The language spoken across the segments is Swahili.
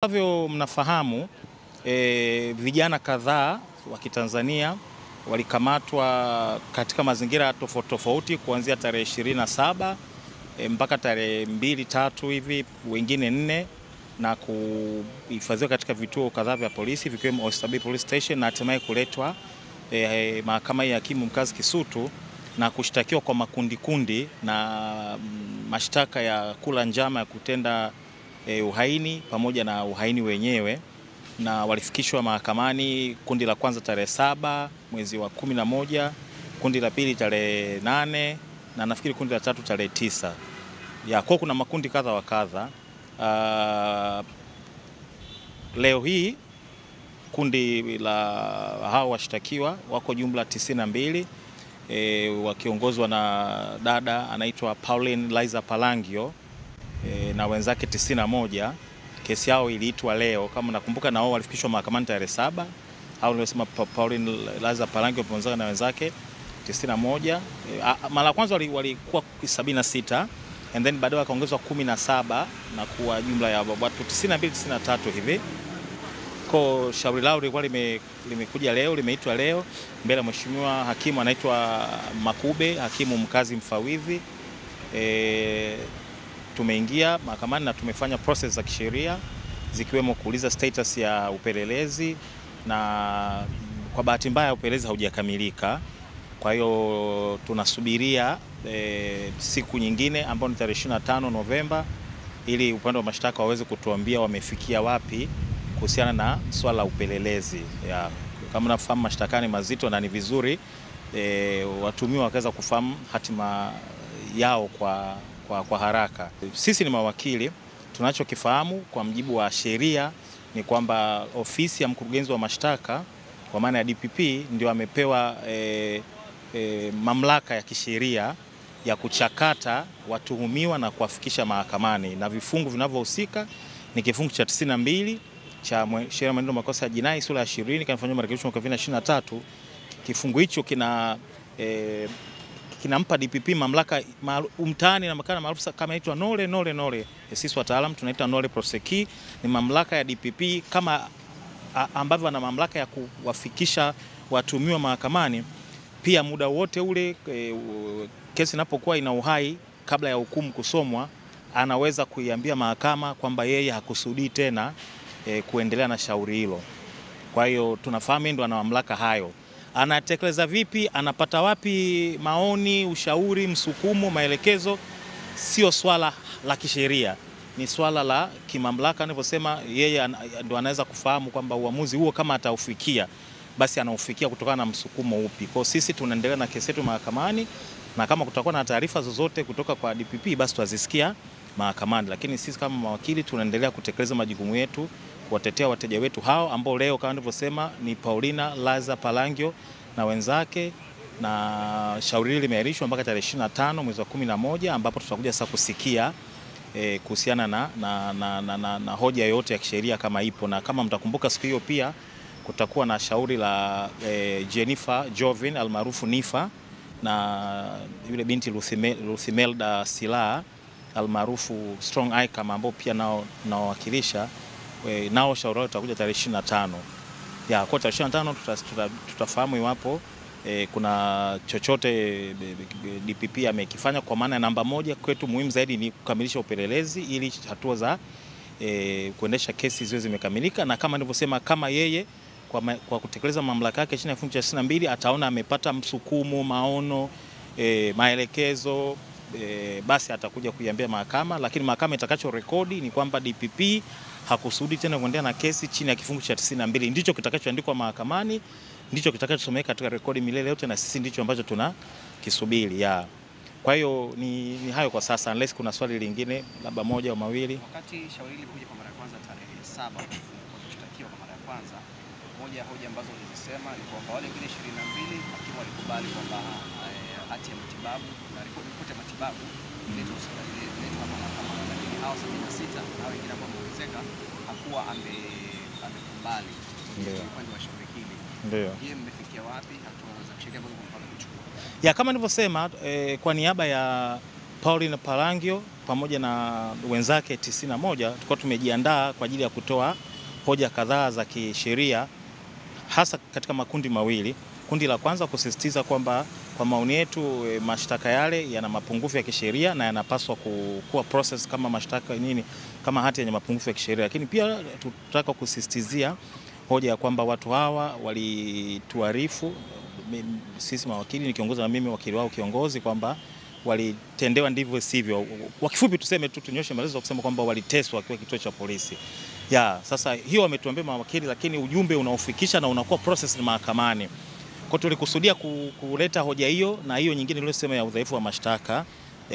Ambavyo mnafahamu vijana kadhaa wa Kitanzania walikamatwa katika mazingira tofauti kuanzia tarehe 27 mpaka tarehe 2-3 hivi, wengine 4, na kuhifadhiwa katika vituo kadhaa vya polisi vikiwemo Oysterbay Police Station na hatimaye kuletwa mahakama ya hakimu mkazi Kisutu na kushtakiwa kwa makundi na mashtaka ya kula njama ya kutenda uhaini pamoja na uhaini wenyewe, na walifikishwa mahakamani. Kundi la kwanza tarehe 7 mwezi wa 11, kundi la pili tarehe 8, na nafikiri kundi la tatu tarehe 9. Kwa kuna makundi kadha wa kadha. Leo hii kundi la hao washtakiwa wako jumla 92, wakiongozwa na dada anaitwa Pauline Liza Palangio na wenzake 91. Kesi yao iliitwa leo kama nakumbuka, na wao walifikishwa mahakamani tarehe 7. Hao nilisema Pauline Liza Palangio pamoja na wenzake 91. Mara kwanza walikuwa 76 and then baadaye wakaongezwa 17 na kuwa jumla ya watu 92-93 hivi. Kwa shauri lao lilikuwa limekuja leo, limeitwa leo mbele ya mheshimiwa hakimu anaitwa Makube, hakimu mkazi mfawidhi. Tumeingia mahakamani na tumefanya process za kisheria zikiwemo kuuliza status ya upelelezi, na kwa bahati mbaya upelelezi haujakamilika. Kwa hiyo tunasubiria siku nyingine ambayo ni tarehe 25 Novemba ili upande wa mashtaka waweze kutuambia wamefikia wapi kuhusiana na swala la upelelezi. Kama nafahamu mashtaka ni mazito na ni vizuri watuhumiwa wakaweza kufahamu hatima yao kwa haraka. Sisi ni mawakili, tunachokifahamu kwa mjibu wa sheria ni kwamba ofisi ya mkurugenzi wa mashtaka kwa maana ya DPP ndio amepewa mamlaka ya kisheria ya kuchakata watuhumiwa na kuwafikisha mahakamani, na vifungu vinavyohusika ni kifungu cha 92 cha sheria ya mwenendo makosa ya jinai sura ya 20 kanifanywa marekebisho mwaka 2023. Kifungu hicho kinampa DPP mamlaka mtaani na makana maarufu kama inaitwa nole. Sisi wataalamu tunaita nole prosequi. Ni mamlaka ya DPP kama ambavyo ana mamlaka ya kuwafikisha watuhumiwa mahakamani. Pia muda wote ule kesi inapokuwa ina uhai kabla ya hukumu kusomwa, anaweza kuiambia mahakama kwamba yeye hakusudii tena kuendelea na shauri hilo. Kwa hiyo tunafahamu ndio ana mamlaka hayo. Anatekeleza vipi, anapata wapi maoni, ushauri, msukumo, maelekezo, sio swala la kisheria, ni swala la kimamlaka. Anavyosema yeye ndio anaweza kufahamu kwamba uamuzi huo kama ataufikia basi anaufikia kutokana na msukumo upi. Kwa sisi tunaendelea na kesi yetu mahakamani, na kama kutakuwa na taarifa zozote kutoka kwa DPP basi tutazisikia mahakamani, lakini sisi kama mawakili tunaendelea kutekeleza majukumu yetu kuwatetea wateja wetu hao ambao leo kama nilivyosema ni Paulina Liza Palangio na wenzake, na shauri hili limeahirishwa mpaka tarehe 25 mwezi wa 11 ambapo tutakuja sasa kusikia kuhusiana na hoja yoyote ya kisheria kama ipo. Na kama mtakumbuka siku hiyo pia kutakuwa na shauri la Jennifer Jovin almaarufu Nifa na yule binti Lucimelda Sila almaarufu Strong Icam ambao pia nao wakilisha nao shauri lao tutakuja tarehe 25. Kwa tarehe 25 tutafahamu iwapo kuna chochote DPP amekifanya. Kwa maana namba moja kwetu muhimu zaidi ni kukamilisha upelelezi ili hatua za kuendesha kesi ziwe zimekamilika, na kama nilivyosema, kama yeye kwa kutekeleza mamlaka yake chini ya kifungu cha 22 ataona amepata msukumo, maono, maelekezo, basi atakuja kuiambia mahakama, lakini mahakama itakacho rekodi ni kwamba DPP hakusudi tena kuendelea na kesi chini ya kifungu cha 92. Ndicho kitakachoandikwa mahakamani, ndicho kitakachosomeka katika rekodi milele yote, na sisi ndicho ambacho tunakisubiri. Kwa hiyo ni hayo kwa sasa, unless kuna swali lingine labda moja au mawili. Wakati shauri hili kuja kwa mara ya kwanza tarehe 7 kushtakiwa kwa mara ya kwanza, moja ya hoja ambazo nilisema ni kwamba wale wengine 22 hakimu walikubali kwamba hati ya matibabu na ripoti ya matibabu iletwa mahakamani, lakini hao 76 hao wengine ambao wameongezeka hakuwa amekubali upande wa shauri hili. Ndio. Je, mmefikia wapi hatua za kisheria ambazo mnapanga kuchukua? Kama nilivyosema kwa niaba ya Pauline Palangio pamoja na wenzake 91 tulikuwa tumejiandaa kwa ajili ya kutoa hoja kadhaa za kisheria, hasa katika makundi mawili. Kundi la kwanza kusisitiza kwamba kwa maoni yetu mashtaka yale yana mapungufu ya kisheria na yanapaswa kuwa process kama mashtaka kama hati yenye mapungufu ya kisheria, lakini pia tunataka kusisitizia hoja ya kwamba watu hawa walituarifu sisi mawakili, nikiongozwa na mimi wakili wao kiongozi, kwamba walitendewa ndivyo sivyo. Kwa kifupi tuseme tu, tunyoshe maelezo kusema kwamba waliteswa wakiwa kituo cha polisi. Sasa hiyo wametuambia mawakili, lakini ujumbe unaofikisha na unakuwa process mahakamani. Kwa tulikusudia kuleta hoja hiyo na hiyo nyingine iliyosema ya udhaifu wa mashtaka.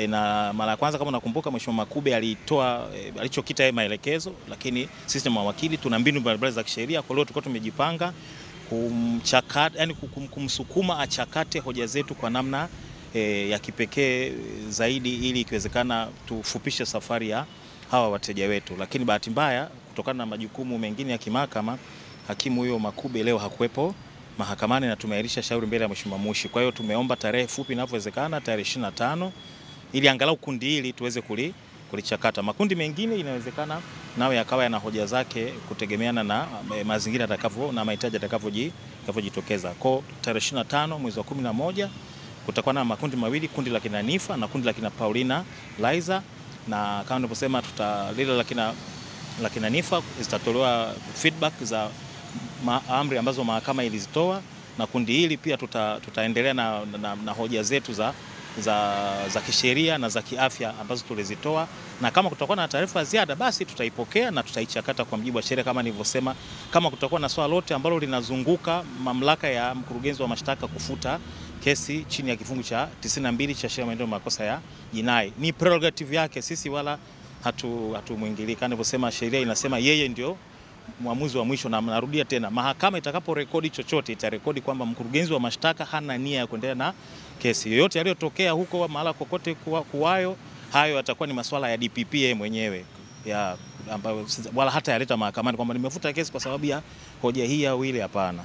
Na mara ya kwanza kama unakumbuka, Mheshimiwa Makube alitoa alichokita yeye maelekezo, lakini sisi ni mawakili tuna mbinu mbalimbali za kisheria. Kwa leo tulikuwa tumejipanga kumchakata, yani kumsukuma achakate hoja zetu kwa namna ya kipekee zaidi, ili ikiwezekana tufupishe safari ya hawa wateja wetu. Lakini bahati mbaya, kutokana na majukumu mengine ya kimahakama, hakimu huyo Makube leo hakuwepo mahakamani na tumeahirisha shauri mbele ya Mheshimiwa Mushi. Kwa hiyo tumeomba tarehe fupi inavyowezekana, tarehe 25, ili angalau kundi hili tuweze kulichakata. Makundi mengine inawezekana nawe yakawa yana hoja zake kutegemeana na mazingira yatakavyo na mahitaji yatakavyojitokeza. Kwa tarehe 25 mwezi wa 11 kutakuwa na makundi mawili, kundi la kina Nifa na kundi la kina Paulina Laizer, na kama nilivyosema lile la kina Nifa zitatolewa feedback za amri ambazo mahakama ilizitoa, na kundi hili pia tutaendelea na hoja zetu za kisheria na za kiafya ambazo tulizitoa, na kama kutakuwa na taarifa ziada basi tutaipokea na tutaichakata kwa mujibu wa sheria. Kama nilivyosema, kama kutakuwa na swala lote ambalo linazunguka mamlaka ya mkurugenzi wa mashtaka kufuta kesi chini ya kifungu cha 92 cha sheria ya maendeleo makosa ya jinai, ni prerogative yake, sisi wala hatumwingilii. Kama nilivyosema, sheria inasema yeye ndio mwamuzi wa mwisho, na narudia tena, mahakama itakapo rekodi chochote itarekodi kwamba mkurugenzi wa mashtaka hana nia ya kuendelea na kesi yoyote. Yaliyotokea huko mahala kokote kuwayo, hayo yatakuwa ni masuala ya DPP mwenyewe, ambayo wala hata yaleta mahakamani kwamba nimefuta kesi kwa sababu ya hoja hii au ile. Hapana.